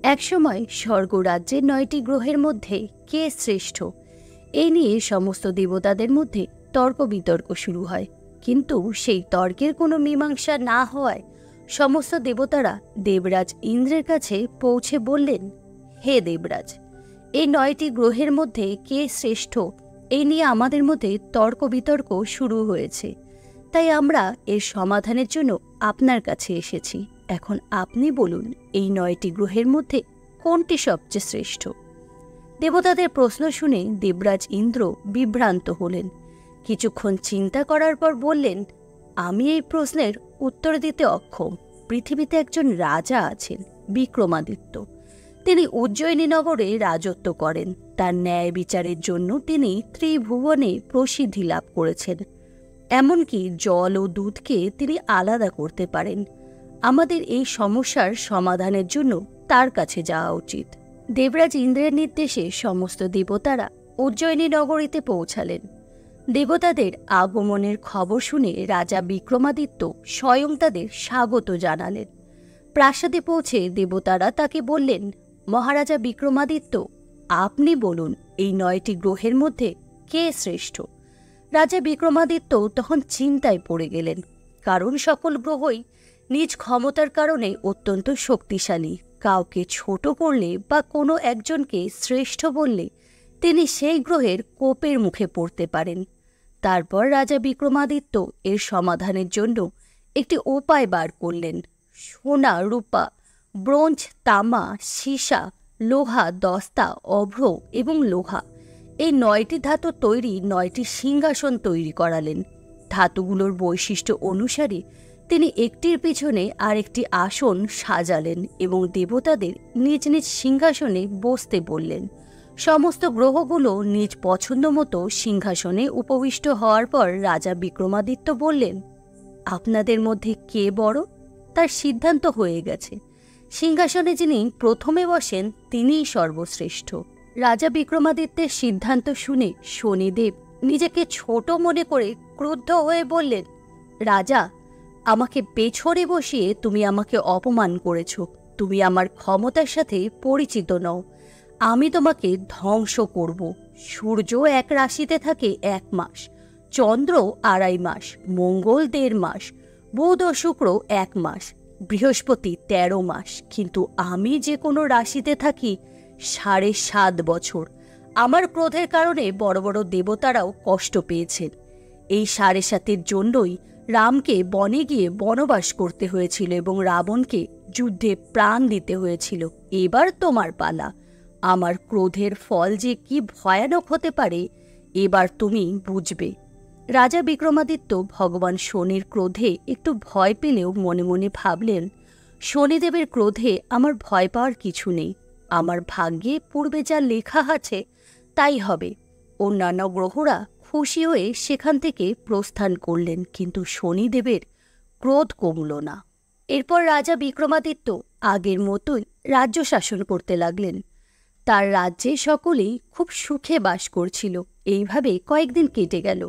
একসময় স্বর্গরাজ্যের ৯টি গ্রহের মধ্যে কে শ্রেষ্ঠ এই নিয়ে সমস্ত দেবতাদের মধ্যে তর্ক বিতর্ক শুরু হয়। কিন্তু সেই তর্কের কোনো মীমাংসা না হওয়ায় সমস্ত দেবতারা দেবরাজ ইন্দ্রের কাছে পৌঁছে বললেন, হে দেবরাজ, এই ৯টি গ্রহের মধ্যে কে শ্রেষ্ঠ এই নিয়ে আমাদের মধ্যে তর্ক বিতর্ক শুরু হয়েছে। তাই আমরা এর সমাধানের জন্য আপনার কাছে এসেছি। এখন আপনি বলুন, এই ৯টি গ্রহের মধ্যে কোনটি সবচেয়ে শ্রেষ্ঠ? দেবতাদের প্রশ্ন শুনে দেবরাজ ইন্দ্র বিভ্রান্ত হলেন। কিছুক্ষণ চিন্তা করার পর বললেন, আমি এই প্রশ্নের উত্তর দিতে অক্ষম। পৃথিবীতে একজন রাজা আছেন, বিক্রমাদিত্য। তিনি উজ্জয়িনী নগরে রাজত্ব করেন। তার ন্যায় বিচারের জন্য তিনি ত্রিভুবনে প্রসিদ্ধি লাভ করেছেন। এমনকি জল ও দুধকে তিনি আলাদা করতে পারেন। আমাদের এই সমস্যার সমাধানের জন্য তার কাছে যাওয়া উচিত। দেবরাজ ইন্দ্রের নির্দেশে সমস্ত দেবতারা উজ্জয়িনী নগরীতে পৌঁছালেন। দেবতাদের আগমনের খবর শুনে রাজা বিক্রমাদিত্য স্বয়ং তাদের স্বাগত জানালেন। প্রাসাদে পৌঁছে দেবতারা তাকে বললেন, মহারাজা বিক্রমাদিত্য, আপনি বলুন, এই ৯টি গ্রহের মধ্যে কে শ্রেষ্ঠ? রাজা বিক্রমাদিত্য তখন চিন্তায় পড়ে গেলেন, কারণ সকল গ্রহই নিজ ক্ষমতার কারণে অত্যন্ত শক্তিশালী। কাউকে ছোট করলে বা কোনো একজনকে শ্রেষ্ঠ বললে তিনি সেই গ্রহের কোপের মুখে পড়তে পারেন। তারপর রাজা বিক্রমাদিত্য এর সমাধানের জন্য একটি উপায় বার করলেন। সোনা, রূপা, ব্রোঞ্জ, তামা, সীসা, লোহা, দস্তা, অভ্র এবং লোহা, এই ৯টি ধাতু তৈরি ৯টি সিংহাসন তৈরি করালেন। ধাতুগুলোর বৈশিষ্ট্য অনুসারে তিনি একটির পিছনে আরেকটি আসন সাজালেন এবং দেবতাদের নিজ নিজ সিংহাসনে বসতে বললেন। সমস্ত গ্রহগুলো নিজ পছন্দ মতো সিংহাসনে উপবিষ্ট হওয়ার পর রাজা বিক্রমাদিত্য বললেন, আপনাদের মধ্যে কে বড় তার সিদ্ধান্ত হয়ে গেছে। সিংহাসনে যিনি প্রথমে বসেন তিনিই সর্বশ্রেষ্ঠ। রাজা বিক্রমাদিত্যের সিদ্ধান্ত শুনে শনিদেব নিজেকে ছোট মনে করে ক্রুদ্ধ হয়ে বললেন, রাজা, আমাকে পেছনে বসিয়ে তুমি আমাকে অপমান করেছ। তুমি আমার ক্ষমতার সাথে পরিচিত নও। আমি তোমাকে ধ্বংস করব। সূর্য এক রাশিতে থাকে ১ মাস, চন্দ্র ২.৫ মাস, মঙ্গল ১.৫ মাস, বুধ ও শুক্র ১ মাস, বৃহস্পতি ১৩ মাস, কিন্তু আমি যে কোনো রাশিতে থাকি ৭.৫ বছর। আমার ক্রোধের কারণে বড় বড় দেবতারাও কষ্ট পেয়েছেন। এই ৭.৫-এর জন্যই রামকে বনে গিয়ে বনবাস করতে হয়েছিল এবং রাবণকে যুদ্ধে প্রাণ দিতে হয়েছিল। এবার তোমার পালা। আমার ক্রোধের ফল যে কি ভয়ানক হতে পারে এবার তুমি বুঝবে। রাজা বিক্রমাদিত্য ভগবান শনির ক্রোধে একটু ভয় পেলেও মনে মনে ভাবলেন, শনিদেবের ক্রোধে আমার ভয় পাওয়ার কিছু নেই। আমার ভাগ্যে পূর্বে যা লেখা আছে তাই হবে। অন্যান্য গ্রহরা খুশি হয়ে সেখান থেকে প্রস্থান করলেন, কিন্তু শনিদেবের ক্রোধ কমল না। এরপর রাজা বিক্রমাদিত্য আগের মতোই রাজ্য শাসন করতে লাগলেন। তার রাজ্যে সকলেই খুব সুখে বাস করছিল। এইভাবে কয়েকদিন কেটে গেল।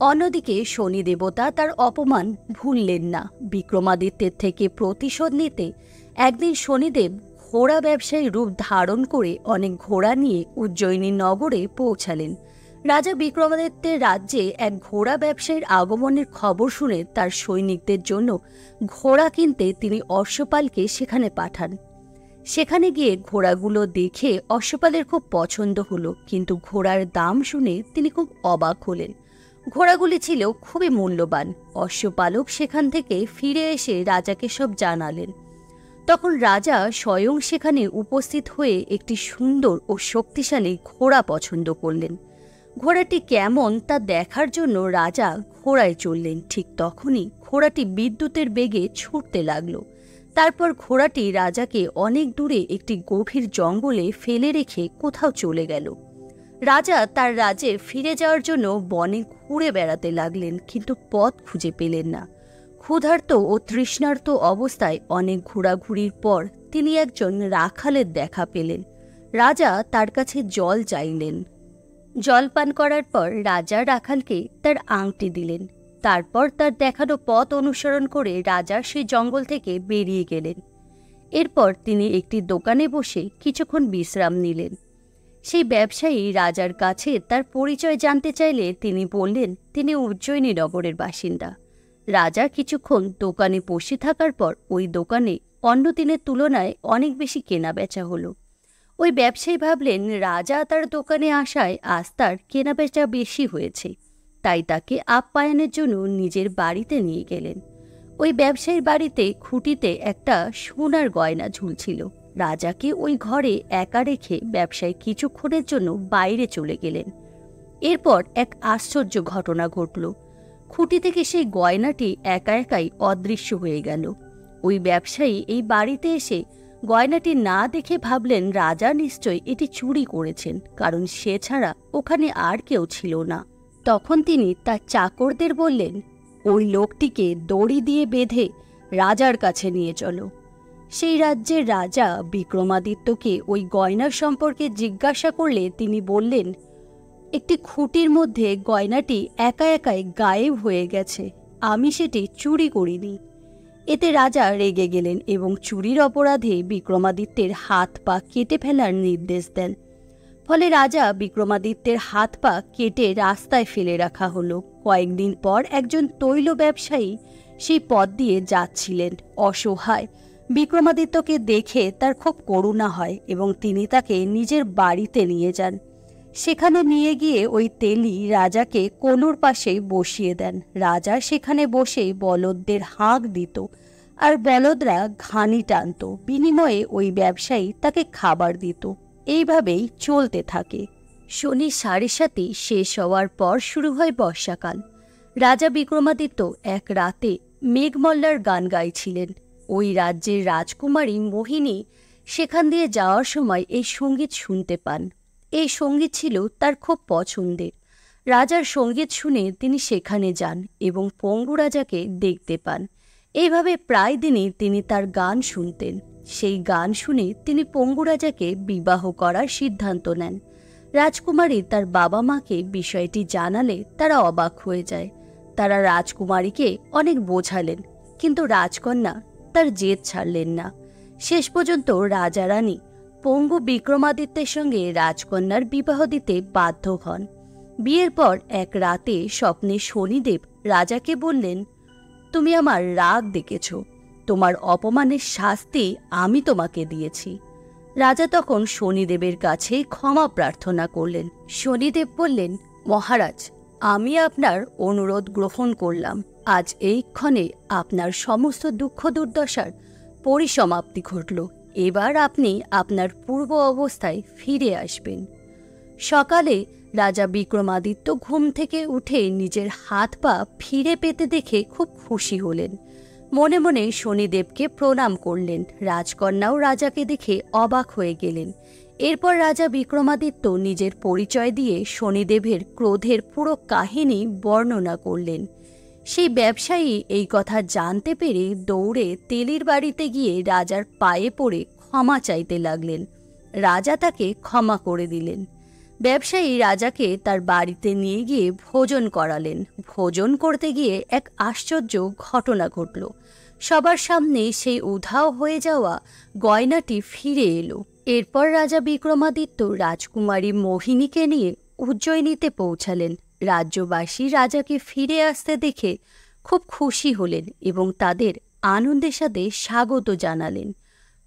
অন্যদিকে শনি দেবতা তার অপমান ভুললেন না। বিক্রমাদিত্যের থেকে প্রতিশোধ নিতে একদিন শনিদেব ঘোড়া ব্যবসায়ী রূপ ধারণ করে অনেক ঘোড়া নিয়ে উজ্জয়িনী নগরে পৌঁছালেন। রাজা বিক্রমাদিত্যের রাজ্যে এক ঘোড়া ব্যবসায়ীর আগমনের খবর শুনে তার সৈনিকদের জন্য ঘোড়া কিনতে তিনি অশ্বপালকে সেখানে পাঠান। সেখানে গিয়ে ঘোড়াগুলো দেখে অশ্বপালের খুব পছন্দ হলো, কিন্তু ঘোড়ার দাম শুনে তিনি খুব অবাক হলেন। ঘোড়াগুলি ছিল খুবই মূল্যবান। অশ্বপালক সেখান থেকে ফিরে এসে রাজাকে সব জানালেন। তখন রাজা স্বয়ং সেখানে উপস্থিত হয়ে একটি সুন্দর ও শক্তিশালী ঘোড়া পছন্দ করলেন। ঘোড়াটি কেমন তা দেখার জন্য রাজা ঘোড়ায় চললেন। ঠিক তখনই ঘোড়াটি বিদ্যুতের বেগে ছুটতে লাগল। তারপর ঘোড়াটি রাজাকে অনেক দূরে একটি গভীর জঙ্গলে ফেলে রেখে কোথাও চলে গেল। রাজা তার রাজ্যে ফিরে যাওয়ার জন্য বনে ঘুরে বেড়াতে লাগলেন, কিন্তু পথ খুঁজে পেলেন না। ক্ষুধার্ত ও তৃষ্ণার্ত অবস্থায় অনেক ঘোরাঘুরির পর তিনি একজন রাখালের দেখা পেলেন। রাজা তার কাছে জল চাইলেন। জল পান করার পর রাজা রাখালকে তার আংটি দিলেন। তারপর তার দেখানো পথ অনুসরণ করে রাজা সেই জঙ্গল থেকে বেরিয়ে গেলেন। এরপর তিনি একটি দোকানে বসে কিছুক্ষণ বিশ্রাম নিলেন। সেই ব্যবসায়ী রাজার কাছে তার পরিচয় জানতে চাইলে তিনি বললেন তিনি উজ্জয়িনী নগরের বাসিন্দা। রাজা কিছুক্ষণ দোকানে বসে থাকার পর ওই দোকানে অন্য দিনের তুলনায় অনেক বেশি কেনাবেচা হলো। ওই ব্যবসায়ী ভাবলেন রাজা তার দোকানে আসায় আজ তার কেনাবেচা বেশি হয়েছে, তাই তাকে আপ্যায়নের জন্য নিজের বাড়িতে নিয়ে গেলেন। ওই ব্যবসায়ীর বাড়িতে খুঁটিতে একটা সোনার গয়না ঝুলছিল। রাজাকে ওই ঘরে একা রেখে ব্যবসায়ী কিছুক্ষণের জন্য বাইরে চলে গেলেন। এরপর এক আশ্চর্য ঘটনা ঘটল। খুঁটি থেকে সেই গয়নাটি একা একাই অদৃশ্য হয়ে গেল। ওই ব্যবসায়ী এই বাড়িতে এসে গয়নাটি না দেখে ভাবলেন রাজা নিশ্চয়ই এটি চুরি করেছেন, কারণ সে ছাড়া ওখানে আর কেউ ছিল না। তখন তিনি তার চাকরদের বললেন, ওই লোকটিকে দড়ি দিয়ে বেঁধে রাজার কাছে নিয়ে চলো। সেই রাজ্যের রাজা বিক্রমাদিত্যকে ওই গয়নার সম্পর্কে জিজ্ঞাসা করলে তিনি বললেন, একটি খুঁটির মধ্যে গয়নাটি একা একাই গায়েব হয়ে গেছে, আমি সেটি চুরি করিনি। এতে রাজা রেগে গেলেন এবং চুরির অপরাধে বিক্রমাদিত্যের হাত পা কেটে ফেলার নির্দেশ দেন। ফলে রাজা বিক্রমাদিত্যের হাত পা কেটে রাস্তায় ফেলে রাখা হলো। কয়েকদিন পর একজন তৈল ব্যবসায়ী সেই পথ দিয়ে যাচ্ছিলেন। অসহায় বিক্রমাদিত্যকে দেখে তার খুব করুণা হয় এবং তিনি তাকে নিজের বাড়িতে নিয়ে যান। সেখানে নিয়ে গিয়ে ওই তেলি রাজাকে কোনোর পাশে বসিয়ে দেন। রাজা সেখানে বসে বলদদের হাঁক দিত আর বলদরা ঘানি টানত। বিনিময়ে ওই ব্যবসায়ী তাকে খাবার দিত। এইভাবেই চলতে থাকে। শনি 7:30 শেষ হওয়ার পর শুরু হয় বর্ষাকাল। রাজা বিক্রমাদিত্য এক রাতে মেঘমল্লার গান গাইছিলেন। ওই রাজ্যের রাজকুমারী মোহিনী সেখান দিয়ে যাওয়ার সময় এই সঙ্গীত শুনতে পান। এই সঙ্গীত ছিল তার খুব পছন্দের। রাজার সঙ্গীত শুনে তিনি সেখানে যান এবং পঙ্গু রাজাকে দেখতে পান। এইভাবে প্রায় দিনই তিনি তার গান শুনতেন। সেই গান শুনে তিনি পঙ্গু রাজাকে বিবাহ করার সিদ্ধান্ত নেন। রাজকুমারী তার বাবা মাকে বিষয়টি জানালে তারা অবাক হয়ে যায়। তারা রাজকুমারীকে অনেক বোঝালেন, কিন্তু রাজকন্যা তার জেদ ছাড়লেন না। শেষ পর্যন্ত রাজা রানী পঙ্গু বিক্রমাদিত্যের সঙ্গে রাজকন্যার বিবাহ দিতে বাধ্য হন। বিয়ের পর এক রাতে স্বপ্নে শনিদেব রাজাকে বললেন, তুমি আমার রাগ দেখেছ, তোমার অপমানের শাস্তি আমি তোমাকে দিয়েছি। রাজা তখন শনিদেবের কাছে ক্ষমা প্রার্থনা করলেন। শনিদেব বললেন, মহারাজ, আমি আপনার অনুরোধ গ্রহণ করলাম। আজ এই ক্ষণে আপনার সমস্ত দুঃখ দুর্দশার পরিসমাপ্তি ঘটল। এবার আপনি আপনার পূর্ব অবস্থায় ফিরে আসবেন। সকালে রাজা বিক্রমাদিত্য ঘুম থেকে উঠে নিজের হাত পা ফিরে পেতে দেখে খুব খুশি হলেন। মনে মনে শনিদেবকে প্রণাম করলেন। রাজকন্যাও রাজাকে দেখে অবাক হয়ে গেলেন। এরপর রাজা বিক্রমাদিত্য নিজের পরিচয় দিয়ে শনিদেবের ক্রোধের পুরো কাহিনী বর্ণনা করলেন। সেই ব্যবসায়ী এই কথা জানতে পেরে দৌড়ে তেলির বাড়িতে গিয়ে রাজার পায়ে পড়ে ক্ষমা চাইতে লাগলেন। রাজা তাকে ক্ষমা করে দিলেন। ব্যবসায়ী রাজাকে তার বাড়িতে নিয়ে গিয়ে ভোজন করালেন। ভোজন করতে গিয়ে এক আশ্চর্য ঘটনা ঘটল। সবার সামনে সেই উধাও হয়ে যাওয়া গয়নাটি ফিরে এলো। এরপর রাজা বিক্রমাদিত্য রাজকুমারী মোহিনীকে নিয়ে উজ্জয়িনীতে পৌঁছালেন। রাজ্যবাসী রাজাকে ফিরে আসতে দেখে খুব খুশি হলেন এবং তাদের আনন্দের সাথে স্বাগত জানালেন।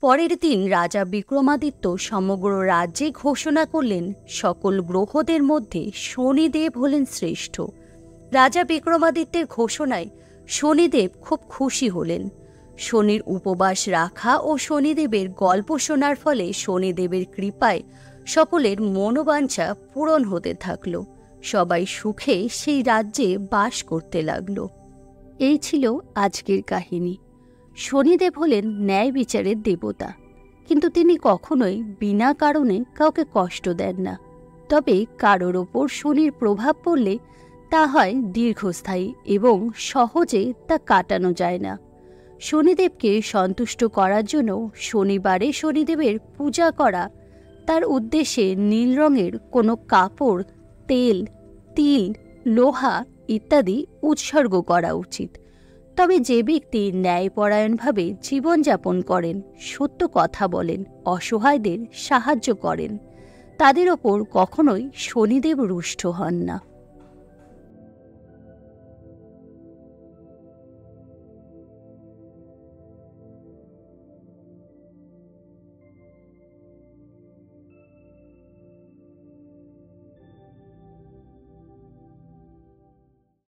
পরের দিন রাজা বিক্রমাদিত্য সমগ্র রাজ্যে ঘোষণা করলেন, সকল গ্রহদের মধ্যে শনিদেব হলেন শ্রেষ্ঠ। রাজা বিক্রমাদিত্যের ঘোষণায় শনিদেব খুব খুশি হলেন। শনির উপবাস রাখা ও শনিদেবের গল্প শোনার ফলে শনিদেবের কৃপায় সকলের মনোবাঞ্ছা পূরণ হতে থাকল। সবাই সুখে সেই রাজ্যে বাস করতে লাগল। এই ছিল আজকের কাহিনী। শনিদেব হলেন ন্যায় বিচারের দেবতা, কিন্তু তিনি কখনোই বিনা কারণে কাউকে কষ্ট দেন না। তবে কারোর ওপর শনির প্রভাব পড়লে তা হয় দীর্ঘস্থায়ী এবং সহজে তা কাটানো যায় না। শনিদেবকে সন্তুষ্ট করার জন্য শনিবারে শনিদেবের পূজা করা, তার উদ্দেশ্যে নীল রঙের কোনো কাপড়, তেল, তিল, লোহা ইত্যাদি উৎসর্গ করা উচিত। তবে যে ব্যক্তি ন্যায়পরায়ণভাবে জীবনযাপন করেন, সত্য কথা বলেন, অসহায়দের সাহায্য করেন, তাদের ওপর কখনোই শনিদেব রুষ্ট হন না।